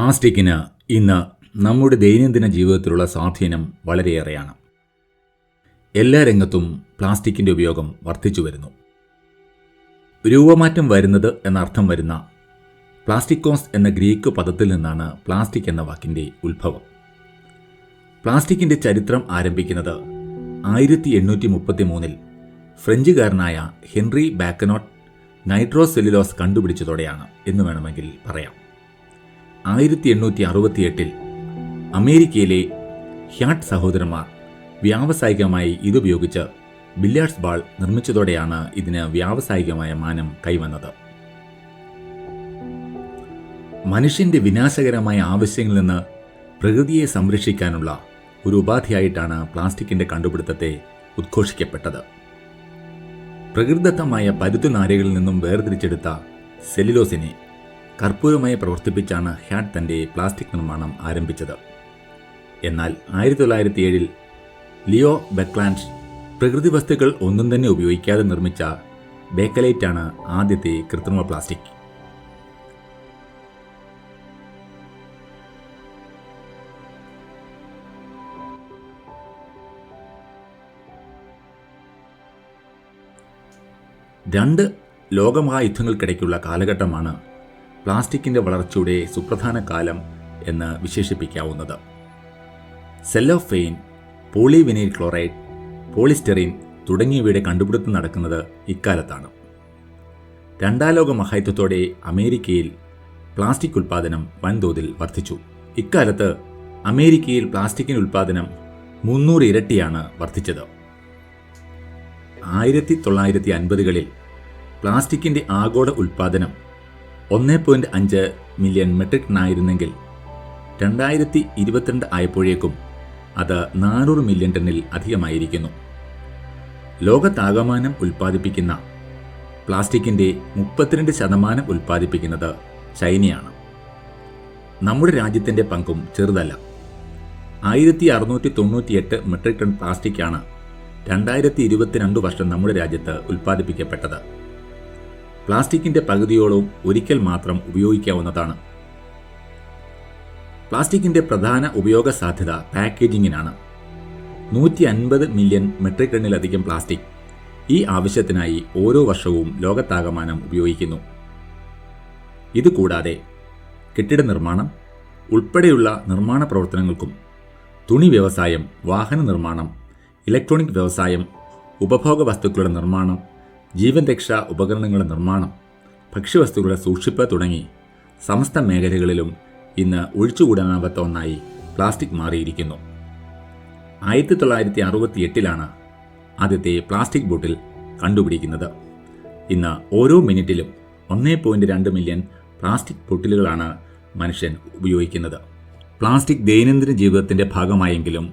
പ്ലാസ്റ്റിക്കിന് ഇന്ന് നമ്മുടെ ദൈനംദിന ജീവിതത്തിലുള്ള സ്വാധീനം വളരെയേറെയാണ്. എല്ലാ രംഗത്തും പ്ലാസ്റ്റിക്കിൻ്റെ ഉപയോഗം വർദ്ധിച്ചു വരുന്നു. രൂപമാറ്റം വരുന്നത് എന്നർത്ഥം വരുന്ന പ്ലാസ്റ്റിക്കോസ് എന്ന ഗ്രീക്ക് പദത്തിൽ നിന്നാണ് പ്ലാസ്റ്റിക് എന്ന വാക്കിൻ്റെ ഉത്ഭവം. പ്ലാസ്റ്റിക്കിൻ്റെ ചരിത്രം ആരംഭിക്കുന്നത് 1833 ഫ്രഞ്ചുകാരനായ ഹെൻറി ബാക്കനോട്ട് നൈട്രോസെല്ലുലോസ് കണ്ടുപിടിച്ചതോടെയാണ് എന്ന് വേണമെങ്കിൽ പറയാം. 1868 അമേരിക്കയിലെ ഹ്യാട്ട് സഹോദരന്മാർ വ്യാവസായികമായി ഇതുപയോഗിച്ച് ബില്യാർഡ്സ് ബാൾ നിർമ്മിച്ചതോടെയാണ് ഇതിന് വ്യാവസായികമായ മാനം കൈവന്നത്. മനുഷ്യന്റെ വിനാശകരമായ ആവശ്യങ്ങളിൽ നിന്ന് പ്രകൃതിയെ സംരക്ഷിക്കാനുള്ള ഒരു ഉപാധിയായിട്ടാണ് പ്ലാസ്റ്റിക്കിന്റെ കണ്ടുപിടുത്തത്തെ ഉദ്ഘോഷിക്കപ്പെട്ടത്. പ്രകൃതിദത്തമായ പരുത്തുനാരുകളിൽ നിന്നും വേർതിരിച്ചെടുത്ത സെല്ലുലോസിനെ കർപ്പൂരമായി പ്രവർത്തിപ്പിച്ചാണ് ഹ്യാട്ട് തന്റെ പ്ലാസ്റ്റിക് നിർമ്മാണം ആരംഭിച്ചത്. എന്നാൽ 1907 ലിയോ ബെക്ലാൻഡ് പ്രകൃതി വസ്തുക്കൾ ഒന്നും തന്നെ ഉപയോഗിക്കാതെ നിർമ്മിച്ച ബേക്കലൈറ്റാണ് ആദ്യത്തെ കൃത്രിമ പ്ലാസ്റ്റിക്. രണ്ട് ലോകമഹായുദ്ധങ്ങൾക്കിടയ്ക്കുള്ള കാലഘട്ടമാണ് പ്ലാസ്റ്റിക്കിൻ്റെ വളർച്ചയുടെ സുപ്രധാന കാലം എന്ന് വിശേഷിപ്പിക്കാവുന്നത്. സെല്ലോഫെയിൻ, പോളിവിനൈൽ ക്ലോറൈഡ്, പോളിസ്റ്റെറീൻ തുടങ്ങിയവയുടെ കണ്ടുപിടുത്തം നടക്കുന്നത് ഇക്കാലത്താണ്. രണ്ടാം ലോക മഹായുദ്ധത്തോടെ അമേരിക്കയിൽ പ്ലാസ്റ്റിക് ഉൽപ്പാദനം വൻതോതിൽ വർദ്ധിച്ചു. ഇക്കാലത്ത് അമേരിക്കയിൽ പ്ലാസ്റ്റിക്കിൻ്റെ ഉൽപ്പാദനം 300 ഇരട്ടിയാണ് വർദ്ധിച്ചത്. 1950കളിൽ പ്ലാസ്റ്റിക്കിൻ്റെ ആഗോള ഉൽപ്പാദനം 1.5 മില്യൺ മെട്രിക് ടണ്ണായിരുന്നെങ്കിൽ 2022 ആയപ്പോഴേക്കും അത് 400 മില്യൺ ടണ്ണിൽ അധികമായിരിക്കുന്നു. ലോകത്താകമാനം ഉൽപ്പാദിപ്പിക്കുന്ന പ്ലാസ്റ്റിക്കിൻ്റെ 32% ഉൽപ്പാദിപ്പിക്കുന്നത് ചൈനയാണ്. നമ്മുടെ രാജ്യത്തിൻ്റെ പങ്കും ചെറുതല്ല. 1698 മെട്രിക് ടൺ പ്ലാസ്റ്റിക്കാണ് 2022 വർഷം നമ്മുടെ രാജ്യത്ത് ഉൽപ്പാദിപ്പിക്കപ്പെട്ടത്. പ്ലാസ്റ്റിക്കിൻ്റെ പകുതിയോളവും ഒരിക്കൽ മാത്രം ഉപയോഗിക്കാവുന്നതാണ്. പ്ലാസ്റ്റിക്കിൻ്റെ പ്രധാന ഉപയോഗ സാധ്യത പാക്കേജിങ്ങിനാണ്. 150 മില്യൺ മെട്രിക് ടണ്ണിലധികം പ്ലാസ്റ്റിക് ഈ ആവശ്യത്തിനായി ഓരോ വർഷവും ലോകത്താകമാനം ഉപയോഗിക്കുന്നു. ഇതുകൂടാതെ കെട്ടിട നിർമ്മാണം ഉൾപ്പെടെയുള്ള നിർമ്മാണ പ്രവർത്തനങ്ങൾക്കും, തുണി വ്യവസായം, വാഹന നിർമ്മാണം, ഇലക്ട്രോണിക് വ്യവസായം, ഉപഭോഗ വസ്തുക്കളുടെ നിർമ്മാണം, ജീവൻ രക്ഷാ ഉപകരണങ്ങളുടെ നിർമ്മാണം, ഭക്ഷ്യവസ്തുക്കളുടെ സൂക്ഷിപ്പ് തുടങ്ങി സമസ്ത മേഖലകളിലും ഇന്ന് ഒഴിച്ചുകൂടാനാവാത്ത ഒന്നായി പ്ലാസ്റ്റിക് മാറിയിരിക്കുന്നു. 1968 ആദ്യത്തെ പ്ലാസ്റ്റിക് ബോട്ടിൽ കണ്ടുപിടിക്കുന്നത്. ഇന്ന് ഓരോ മിനിറ്റിലും 1.2 മില്യൺ പ്ലാസ്റ്റിക് ബോട്ടിലുകളാണ് മനുഷ്യൻ ഉപയോഗിക്കുന്നത്. പ്ലാസ്റ്റിക് ദൈനംദിന ജീവിതത്തിൻ്റെ ഭാഗമായെങ്കിലും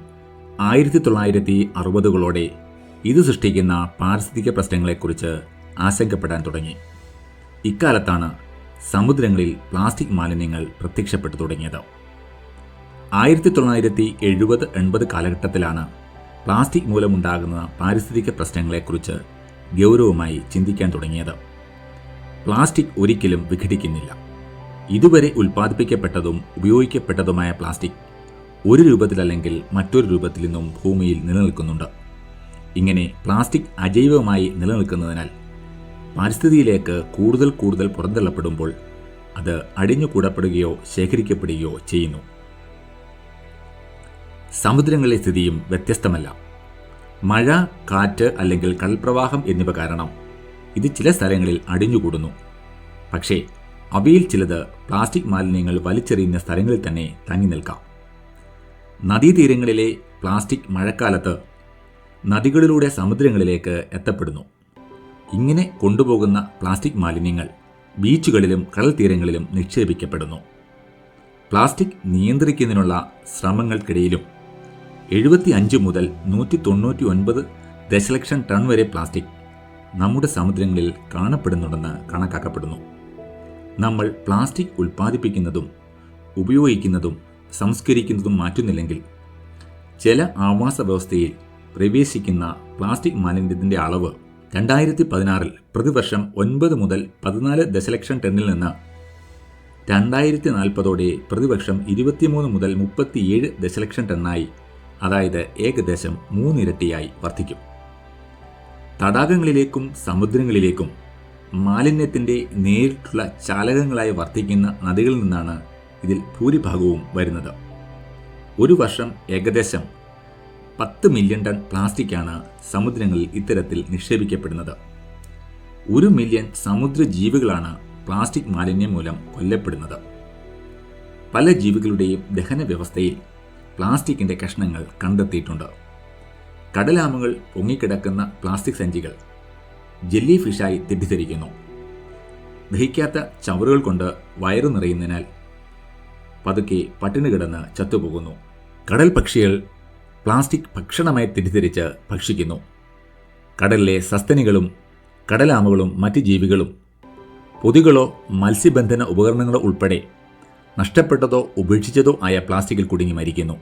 1960കളോടെ ഇത് സൃഷ്ടിക്കുന്ന പാരിസ്ഥിതിക പ്രശ്നങ്ങളെക്കുറിച്ച് ആശങ്കപ്പെടാൻ തുടങ്ങി. ഇക്കാലത്താണ് സമുദ്രങ്ങളിൽ പ്ലാസ്റ്റിക് മാലിന്യങ്ങൾ പ്രത്യക്ഷപ്പെട്ടു തുടങ്ങിയത്. 1970-80 കാലഘട്ടത്തിലാണ് പ്ലാസ്റ്റിക് മൂലമുണ്ടാകുന്ന പാരിസ്ഥിതിക പ്രശ്നങ്ങളെക്കുറിച്ച് ഗൗരവമായി ചിന്തിക്കാൻ തുടങ്ങിയത്. പ്ലാസ്റ്റിക് ഒരിക്കലും വിഘടിക്കുന്നില്ല. ഇതുവരെ ഉൽപ്പാദിപ്പിക്കപ്പെട്ടതും ഉപയോഗിക്കപ്പെട്ടതുമായ പ്ലാസ്റ്റിക് ഒരു രൂപത്തിലല്ലെങ്കിൽ മറ്റൊരു രൂപത്തിൽ നിന്നും ഭൂമിയിൽ നിലനിൽക്കുന്നുണ്ട്. ഇങ്ങനെ പ്ലാസ്റ്റിക് അജൈവമായി നിലനിൽക്കുന്നതിനാൽ പരിസ്ഥിതിയിലേക്ക് കൂടുതൽ പുറന്തള്ളപ്പെടുമ്പോൾ അത് അടിഞ്ഞുകൂടപ്പെടുകയോ ശേഖരിക്കപ്പെടുകയോ ചെയ്യുന്നു. സമുദ്രങ്ങളിലെ സ്ഥിതിയും വ്യത്യസ്തമല്ല. മഴ, കാറ്റ് അല്ലെങ്കിൽ കടൽപ്രവാഹം എന്നിവ കാരണം ഇത് ചില സ്ഥലങ്ങളിൽ അടിഞ്ഞുകൂടുന്നു. പക്ഷേ അവയിൽ ചിലത് പ്ലാസ്റ്റിക് മാലിന്യങ്ങൾ വലിച്ചെറിയുന്ന സ്ഥലങ്ങളിൽ തന്നെ തങ്ങി നിൽക്കാം. നദീതീരങ്ങളിലെ പ്ലാസ്റ്റിക് മഴക്കാലത്ത് നദികളിലൂടെ സമുദ്രങ്ങളിലേക്ക് എത്തപ്പെടുന്നു. ഇങ്ങനെ കൊണ്ടുപോകുന്ന പ്ലാസ്റ്റിക് മാലിന്യങ്ങൾ ബീച്ചുകളിലും കടൽ തീരങ്ങളിലും നിക്ഷേപിക്കപ്പെടുന്നു. പ്ലാസ്റ്റിക് നിയന്ത്രിക്കുന്നതിനുള്ള ശ്രമങ്ങൾക്കിടയിലും 75 മുതൽ 199 ദശലക്ഷം ടൺ വരെ പ്ലാസ്റ്റിക് നമ്മുടെ സമുദ്രങ്ങളിൽ കാണപ്പെടുന്നുണ്ടെന്ന് കണക്കാക്കപ്പെടുന്നു. നമ്മൾ പ്ലാസ്റ്റിക് ഉൽപ്പാദിപ്പിക്കുന്നതും ഉപയോഗിക്കുന്നതും സംസ്കരിക്കുന്നതും മാറ്റുന്നില്ലെങ്കിൽ ജല ആവാസ വ്യവസ്ഥയിൽ പ്രവേശിക്കുന്ന പ്ലാസ്റ്റിക് മാലിന്യത്തിൻ്റെ അളവ് 2016 പ്രതിവർഷം 9 മുതൽ 14 ദശലക്ഷം ടണ്ണിൽ നിന്ന് 2040 പ്രതിവർഷം 23 മുതൽ 37 ദശലക്ഷം ടണ്ണായി, അതായത് ഏകദേശം 3 ഇരട്ടിയായി വർദ്ധിക്കും. തടാകങ്ങളിലേക്കും സമുദ്രങ്ങളിലേക്കും മാലിന്യത്തിൻ്റെ നേരിട്ടുള്ള ചാലകങ്ങളായി വർത്തിക്കുന്ന നദികളിൽ നിന്നാണ് ഇതിൽ ഭൂരിഭാഗവും വരുന്നത്. ഒരു വർഷം ഏകദേശം 10 മില്യൺ ടൺ പ്ലാസ്റ്റിക്കാണ് സമുദ്രങ്ങളിൽ ഇത്തരത്തിൽ നിക്ഷേപിക്കപ്പെടുന്നത്. 1 മില്യൺ സമുദ്രജീവികളാണ് പ്ലാസ്റ്റിക് മാലിന്യം മൂലം കൊല്ലപ്പെടുന്നത്. പല ജീവികളുടെയും ദഹന വ്യവസ്ഥയിൽ പ്ലാസ്റ്റിക്കിൻ്റെ കഷ്ണങ്ങൾ കണ്ടെത്തിയിട്ടുണ്ട്. കടലാമകൾ പൊങ്ങിക്കിടക്കുന്ന പ്ലാസ്റ്റിക് സഞ്ചികൾ ജെല്ലി ഫിഷായി തെറ്റിദ്ധരിക്കുന്നു. ദഹിക്കാത്ത ചവറുകൾ കൊണ്ട് വയറു നിറയുന്നതിനാൽ പതുക്കെ പട്ടിണി കിടന്ന് ചത്തുപോകുന്നു. കടൽ പക്ഷികൾ പ്ലാസ്റ്റിക് ഭക്ഷണമായി തെറ്റിദ്ധരിച്ച് ഭക്ഷിക്കുന്നു. കടലിലെ സസ്തനികളും കടലാമകളും മറ്റ് ജീവികളും പൊതികളോ മത്സ്യബന്ധന ഉപകരണങ്ങളോ ഉൾപ്പെടെ നഷ്ടപ്പെട്ടതോ ഉപേക്ഷിച്ചതോ ആയ പ്ലാസ്റ്റിക്കിൽ കുടുങ്ങി മരിക്കുന്നു.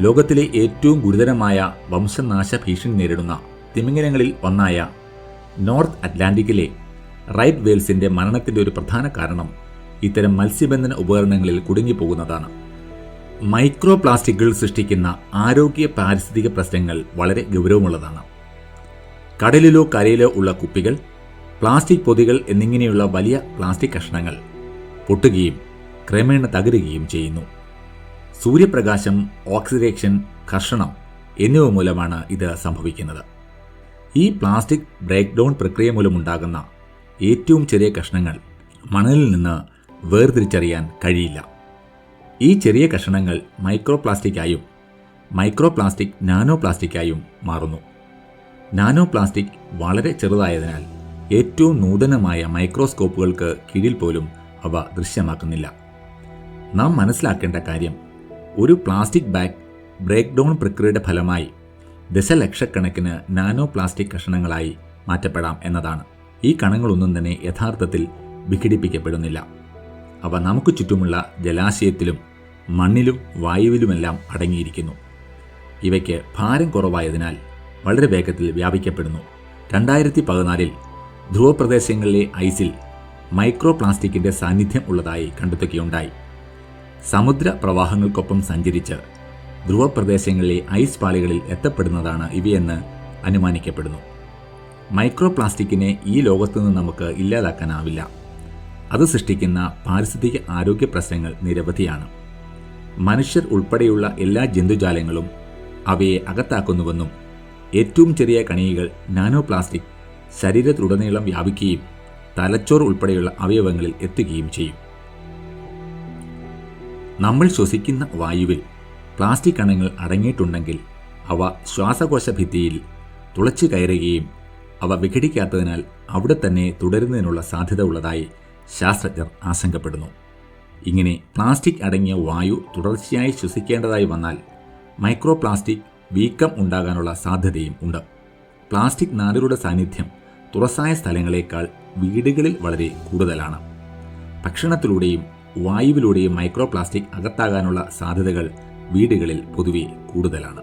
ലോകത്തിലെ ഏറ്റവും ഗുരുതരമായ വംശനാശ ഭീഷണി നേരിടുന്ന തിമിംഗലങ്ങളിൽ ഒന്നായ നോർത്ത് അറ്റ്ലാന്റിക്കിലെ റൈറ്റ് വെയിൽസിന്റെ മരണത്തിന്റെ ഒരു പ്രധാന കാരണം ഇത്തരം മത്സ്യബന്ധന ഉപകരണങ്ങളിൽ കുടുങ്ങിപ്പോകുന്നതാണ്. മൈക്രോ പ്ലാസ്റ്റിക്കുകൾ സൃഷ്ടിക്കുന്ന ആരോഗ്യ പാരിസ്ഥിതിക പ്രശ്നങ്ങൾ വളരെ ഗൗരവമുള്ളതാണ്. കടലിലോ കരയിലോ ഉള്ള കുപ്പികൾ, പ്ലാസ്റ്റിക് പൊതികൾ എന്നിങ്ങനെയുള്ള വലിയ പ്ലാസ്റ്റിക് കഷ്ണങ്ങൾ പൊട്ടുകയും ക്രമേണ തകരുകയും ചെയ്യുന്നു. സൂര്യപ്രകാശം, ഓക്സിഡേഷൻ, ഘർഷണം എന്നിവ മൂലമാണ് ഇത് സംഭവിക്കുന്നത്. ഈ പ്ലാസ്റ്റിക് ബ്രേക്ക് ഡൗൺ പ്രക്രിയ മൂലമുണ്ടാകുന്ന ഏറ്റവും ചെറിയ കഷ്ണങ്ങൾ മണലിൽ നിന്ന് വേർതിരിച്ചറിയാൻ കഴിയില്ല. ഈ ചെറിയ കഷ്ണങ്ങൾ മൈക്രോ പ്ലാസ്റ്റിക്കായും മൈക്രോ പ്ലാസ്റ്റിക് നാനോ പ്ലാസ്റ്റിക്കായും മാറുന്നു. നാനോ പ്ലാസ്റ്റിക് വളരെ ചെറുതായതിനാൽ ഏറ്റവും നൂതനമായ മൈക്രോസ്കോപ്പുകൾക്ക് കീഴിൽ പോലും അവ ദൃശ്യമാക്കുന്നില്ല. നാം മനസ്സിലാക്കേണ്ട കാര്യം, ഒരു പ്ലാസ്റ്റിക് ബാഗ് ബ്രേക്ക് ഡൗൺ പ്രക്രിയയുടെ ഫലമായി ദശലക്ഷക്കണക്കിന് നാനോ പ്ലാസ്റ്റിക് കഷണങ്ങളായി മാറ്റപ്പെടാം എന്നതാണ്. ഈ കണങ്ങളൊന്നും തന്നെ യഥാർത്ഥത്തിൽ വിഘടിപ്പിക്കപ്പെടുന്നില്ല. അവ നമുക്ക് ചുറ്റുമുള്ള ജലാശയത്തിലും മണ്ണിലും വായുവിലുമെല്ലാം അടങ്ങിയിരിക്കുന്നു. ഇവയ്ക്ക് ഭാരം കുറവായതിനാൽ വളരെ വേഗത്തിൽ വ്യാപിക്കപ്പെടുന്നു. 2014 ധ്രുവപ്രദേശങ്ങളിലെ ഐസിൽ മൈക്രോ പ്ലാസ്റ്റിക്കിൻ്റെ സാന്നിധ്യം ഉള്ളതായി കണ്ടെത്തുകയുണ്ടായി. സമുദ്ര പ്രവാഹങ്ങൾക്കൊപ്പം സഞ്ചരിച്ച് ധ്രുവപ്രദേശങ്ങളിലെ ഐസ് പാളികളിൽ എത്തപ്പെടുന്നതാണ് ഇവയെന്ന് അനുമാനിക്കപ്പെടുന്നു. മൈക്രോ പ്ലാസ്റ്റിക്കിനെ ഈ ലോകത്തു നിന്ന് നമുക്ക് ഇല്ലാതാക്കാനാവില്ല. അത് സൃഷ്ടിക്കുന്ന പാരിസ്ഥിതിക ആരോഗ്യ പ്രശ്നങ്ങൾ നിരവധിയാണ്. മനുഷ്യർ ഉൾപ്പെടെയുള്ള എല്ലാ ജന്തുജാലങ്ങളും അവയെ അകത്താക്കുന്നുവെന്നും ഏറ്റവും ചെറിയ കണികകൾ നാനോ പ്ലാസ്റ്റിക് ശരീരത്തിലുടനീളം വ്യാപിക്കുകയും തലച്ചോർ ഉൾപ്പെടെയുള്ള അവയവങ്ങളിൽ എത്തുകയും ചെയ്യും. നമ്മൾ ശ്വസിക്കുന്ന വായുവിൽ പ്ലാസ്റ്റിക് കണങ്ങൾ അടങ്ങിയിട്ടുണ്ടെങ്കിൽ അവ ശ്വാസകോശ ഭിത്തിയിൽ തുളച്ചു കയറുകയും അവ വിഘടിക്കാത്തതിനാൽ അവിടെ തന്നെ തുടരുന്നതിനുള്ള സാധ്യത ഉള്ളതായി ശാസ്ത്രജ്ഞർ ആശങ്കപ്പെടുന്നു. ഇങ്ങനെ പ്ലാസ്റ്റിക് അടങ്ങിയ വായു തുടർച്ചയായി ശ്വസിക്കേണ്ടതായി വന്നാൽ മൈക്രോ പ്ലാസ്റ്റിക് വീക്കം ഉണ്ടാകാനുള്ള സാധ്യതയും ഉണ്ട്. പ്ലാസ്റ്റിക് നാരുകളുടെ സാന്നിധ്യം തുറസായ സ്ഥലങ്ങളേക്കാൾ വീടുകളിൽ വളരെ കൂടുതലാണ്. ഭക്ഷണത്തിലൂടെയും വായുവിലൂടെയും മൈക്രോ പ്ലാസ്റ്റിക് അകത്താകാനുള്ള സാധ്യതകൾ വീടുകളിൽ പൊതുവെ കൂടുതലാണ്.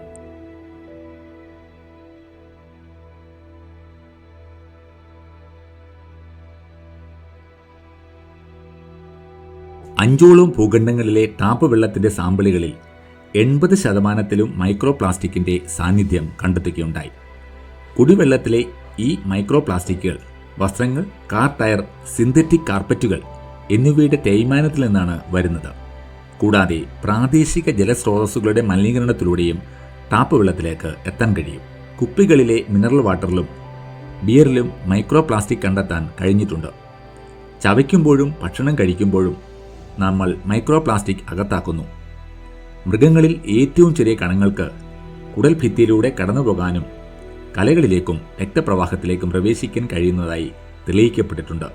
അഞ്ചോളം ഭൂഖണ്ഡങ്ങളിലെ ടാപ്പ് വെള്ളത്തിന്റെ സാമ്പിളുകളിൽ 80% മൈക്രോ പ്ലാസ്റ്റിക്കിന്റെ സാന്നിധ്യം കണ്ടെത്തുകയുണ്ടായി. കുടിവെള്ളത്തിലെ ഈ മൈക്രോ പ്ലാസ്റ്റിക്കുകൾ വസ്ത്രങ്ങൾ, കാർ ടയർ, സിന്തറ്റിക് കാർപ്പറ്റുകൾ എന്നിവയുടെ തേയ്മാനത്തിൽ നിന്നാണ് വരുന്നത്. കൂടാതെ പ്രാദേശിക ജലസ്രോതസ്സുകളുടെ മലിനീകരണത്തിലൂടെയും ടാപ്പ് വെള്ളത്തിലേക്ക് എത്താൻ കഴിയും. കുപ്പികളിലെ മിനറൽ വാട്ടറിലും ബിയറിലും മൈക്രോ പ്ലാസ്റ്റിക് കണ്ടെത്താൻ കഴിഞ്ഞിട്ടുണ്ട്. ചവയ്ക്കുമ്പോഴും ഭക്ഷണം കഴിക്കുമ്പോഴും നമ്മൾ മൈക്രോ പ്ലാസ്റ്റിക് അകത്താക്കുന്നു. മൃഗങ്ങളിൽ ഏറ്റവും ചെറിയ കണങ്ങൾക്ക് കുടൽ ഭിത്തിയിലൂടെ കടന്നുപോകാനും കലകളിലേക്കും രക്തപ്രവാഹത്തിലേക്കും പ്രവേശിക്കാൻ കഴിയുന്നതായി തെളിയിക്കപ്പെട്ടിട്ടുണ്ട്.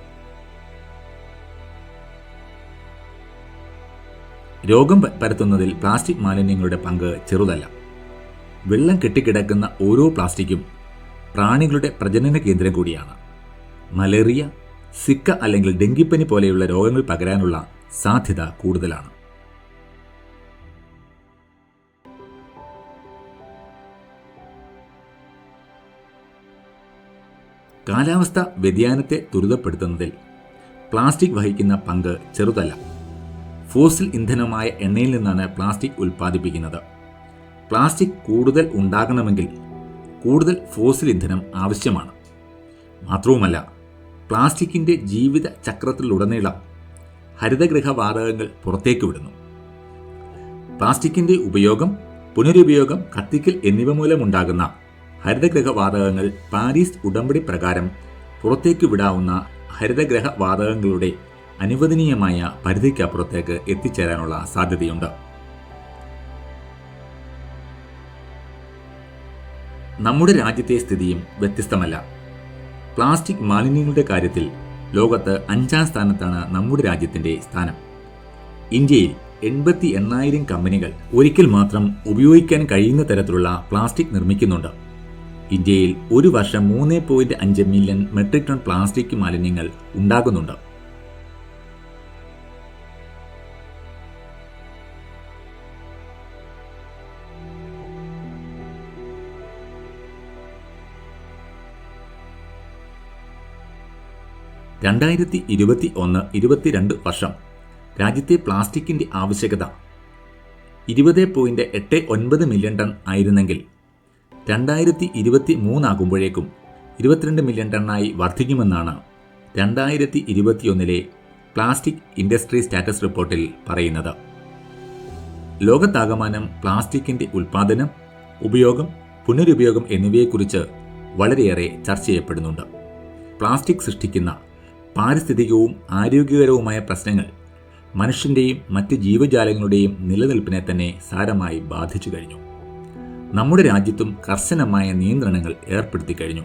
രോഗം പരത്തുന്നതിൽ പ്ലാസ്റ്റിക് മാലിന്യങ്ങളുടെ പങ്ക് ചെറുതല്ല. വെള്ളം കെട്ടിക്കിടക്കുന്ന ഓരോ പ്ലാസ്റ്റിക്കും പ്രാണികളുടെ പ്രജനന കേന്ദ്രം കൂടിയാണ്. മലേറിയ, സിക്ക അല്ലെങ്കിൽ ഡെങ്കിപ്പനി പോലെയുള്ള രോഗങ്ങൾ പകരാനുള്ള സാധ്യത കൂടുതലാണ്. കാലാവസ്ഥ വ്യതിയാനത്തെ ത്വരിതപ്പെടുത്തുന്നതിൽ പ്ലാസ്റ്റിക് വഹിക്കുന്ന പങ്ക് ചെറുതല്ല. ഫോസിൽ ഇന്ധനമായ എണ്ണയിൽ നിന്നാണ് പ്ലാസ്റ്റിക് ഉൽപ്പാദിപ്പിക്കുന്നത്. പ്ലാസ്റ്റിക് കൂടുതൽ ഉണ്ടാകണമെങ്കിൽ കൂടുതൽ ഫോസിൽ ഇന്ധനം ആവശ്യമാണ്. മാത്രവുമല്ല, പ്ലാസ്റ്റിക്കിൻ്റെ ജീവിത ചക്രത്തിലുടനീളം ഹരിതഗൃഹവാതകങ്ങൾ പുറത്തേക്ക് വിടുന്നു. പ്ലാസ്റ്റിക്കിൻ്റെ ഉപയോഗം, പുനരുപയോഗം, കത്തിക്കൽ എന്നിവ മൂലമുണ്ടാകുന്ന ഹരിതഗൃഹവാതകങ്ങൾ പാരീസ് ഉടമ്പടി പ്രകാരം പുറത്തേക്ക് വിടാവുന്ന ഹരിതഗൃഹവാതകങ്ങളുടെ അനുവദനീയമായ പരിധിക്കപ്പുറത്തേക്ക് എത്തിച്ചേരാനുള്ള സാധ്യതയുണ്ട്. നമ്മുടെ രാജ്യത്തെ സ്ഥിതിയും വ്യത്യസ്തമല്ല. പ്ലാസ്റ്റിക് മാലിന്യങ്ങളുടെ കാര്യത്തിൽ ലോകത്ത് 5ാം സ്ഥാനത്താണ് നമ്മുടെ രാജ്യത്തിൻ്റെ സ്ഥാനം. ഇന്ത്യയിൽ 88,000 കമ്പനികൾ ഒരിക്കൽ മാത്രം ഉപയോഗിക്കാൻ കഴിയുന്ന തരത്തിലുള്ള പ്ലാസ്റ്റിക് നിർമ്മിക്കുന്നുണ്ട്. ഇന്ത്യയിൽ ഒരു വർഷം 3.5 മില്യൺ മെട്രിക് ടൺ പ്ലാസ്റ്റിക് മാലിന്യങ്ങൾ ഉണ്ടാകുന്നുണ്ട്. രണ്ടായിരത്തി 2021-22 വർഷം രാജ്യത്തെ പ്ലാസ്റ്റിക്കിൻ്റെ ആവശ്യകത 20.89 മില്യൺ ടൺ ആയിരുന്നെങ്കിൽ 2023 ആകുമ്പോഴേക്കും 22 മില്യൺ ടണ്ണായി വർദ്ധിക്കുമെന്നാണ് 2021 പ്ലാസ്റ്റിക് ഇൻഡസ്ട്രി സ്റ്റാറ്റസ് റിപ്പോർട്ടിൽ പറയുന്നത്. ലോകത്താകമാനം പ്ലാസ്റ്റിക്കിൻ്റെ ഉൽപ്പാദനം, ഉപയോഗം, പുനരുപയോഗം എന്നിവയെക്കുറിച്ച് വളരെയേറെ ചർച്ച ചെയ്യപ്പെടുന്നുണ്ട്. പ്ലാസ്റ്റിക് സൃഷ്ടിക്കുന്ന പാരിസ്ഥിതികവും ആരോഗ്യകരവുമായ പ്രശ്നങ്ങൾ മനുഷ്യൻ്റെയും മറ്റ് ജീവജാലങ്ങളുടെയും നിലനിൽപ്പിനെ തന്നെ സാരമായി ബാധിച്ചു കഴിഞ്ഞു. നമ്മുടെ രാജ്യത്തും കർശനമായ നിയന്ത്രണങ്ങൾ ഏർപ്പെടുത്തി കഴിഞ്ഞു.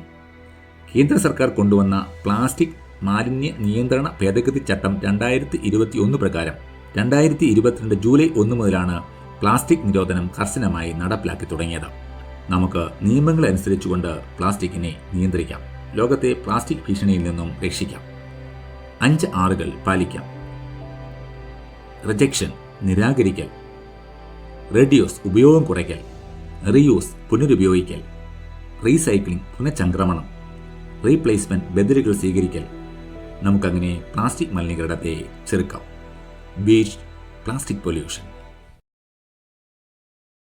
കേന്ദ്ര സർക്കാർ കൊണ്ടുവന്ന പ്ലാസ്റ്റിക് മാലിന്യ നിയന്ത്രണ ഭേദഗതി ചട്ടം 2021 പ്രകാരം 2022 ജൂലൈ 1 മുതലാണ് പ്ലാസ്റ്റിക് നിരോധനം കർശനമായി നടപ്പിലാക്കി തുടങ്ങിയത്. നമുക്ക് നിയമങ്ങൾ അനുസരിച്ചുകൊണ്ട് പ്ലാസ്റ്റിക്കിനെ നിയന്ത്രിക്കാം. ലോകത്തെ പ്ലാസ്റ്റിക് ഭീഷണിയിൽ നിന്നും രക്ഷിക്കാം. 5 Rകൾ പാലിക്കാം. റിജക്ഷൻ, നിരാകരിക്കൽ; റെഡ്യൂസ്, ഉപയോഗം കുറയ്ക്കൽ; റീയൂസ്, പുനരുപയോഗിക്കൽ; റീസൈക്ലിംഗ്, പുനഃചംക്രമണം; റീപ്ലേസ്മെന്റ്, ബദലുകൾ സ്വീകരിക്കൽ. നമുക്കങ്ങനെ പ്ലാസ്റ്റിക് മലിനീകരണത്തെ ചെറുക്കാം. Beach plastic pollution.